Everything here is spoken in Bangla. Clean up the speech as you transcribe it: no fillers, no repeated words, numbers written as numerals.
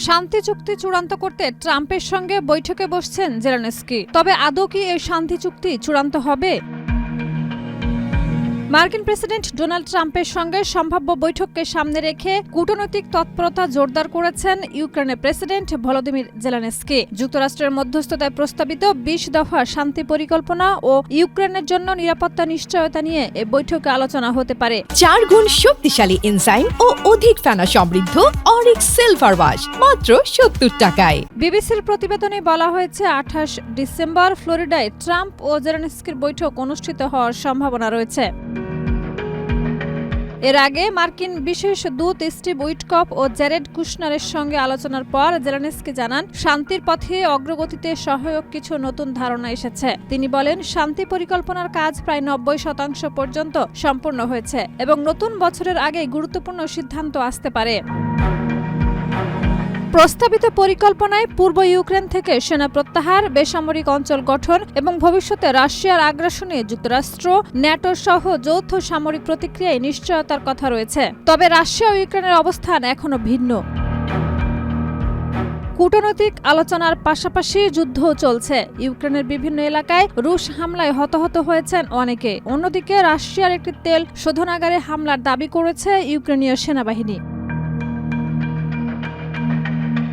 শান্তি চুক্তি চূড়ান্ত করতে ট্রাম্পের সঙ্গে বৈঠকে বসছেন জেলেনস্কি। তবে আদৌ কি এই শান্তি চুক্তি চূড়ান্ত হবে? মার্কিন প্রেসিডেন্ট ডোনাল্ড ট্রাম্পের সঙ্গে সম্ভাব্য বৈঠককে সামনে রেখে কূটনৈতিক তৎপরতা জোরদার করেছেন ইউক্রেনের প্রেসিডেন্ট ভলোদিমির জেলেনস্কি। যুক্তরাষ্ট্রের মধ্যস্থতায় প্রস্তাবিত ২০ দফা শান্তি পরিকল্পনা ও ইউক্রেনের জন্য নিরাপত্তা নিশ্চয়তা নিয়ে এ বৈঠকে আলোচনা হতে পারে। ৪ গুণ শক্তিশালী এনজাইম ও অধিক ফেনা সমৃদ্ধ অরিক্স সিলভার ওয়াশ মাত্র ৭০ টাকায়। বিবিসির প্রতিবেদনে বলা হয়েছে ২৮ ডিসেম্বর ফ্লোরিডায় ট্রাম্প ও জেলেনস্কির বৈঠক অনুষ্ঠিত হওয়ার সম্ভাবনা রয়েছে। এর আগে মার্কিন বিশেষ দূত স্টিভ উইটকফ ও জ্যারেড কুশনারের সঙ্গে আলোচনার পর জেলেনস্কি জানান, শান্তির পথে অগ্রগতিতে সহায়ক কিছু নতুন ধারণা এসেছে। তিনি বলেন, শান্তি পরিকল্পনার কাজ প্রায় ৯০% পর্যন্ত সম্পূর্ণ হয়েছে এবং নতুন বছরের আগে গুরুত্বপূর্ণ সিদ্ধান্ত আসতে পারে। প্রস্তাবিত পরিকল্পনায় পূর্ব ইউক্রেন থেকে সেনা প্রত্যাহার, বেসামরিক অঞ্চল গঠন এবং ভবিষ্যতে রাশিয়ার আগ্রাসনে যুক্তরাষ্ট্র, ন্যাটো সহ যৌথ সামরিক প্রতিক্রিয়ায় নিশ্চয়তার কথা রয়েছে। তবে রাশিয়া ও ইউক্রেনের অবস্থান এখনো ভিন্ন। কূটনৈতিক আলোচনার পাশাপাশি যুদ্ধও চলছে। ইউক্রেনের বিভিন্ন এলাকায় রুশ হামলায় হতাহত হয়েছেন অনেকে। অন্যদিকে রাশিয়ার একটি তেল শোধনাগারে হামলার দাবি করেছে ইউক্রেনীয় সেনাবাহিনী।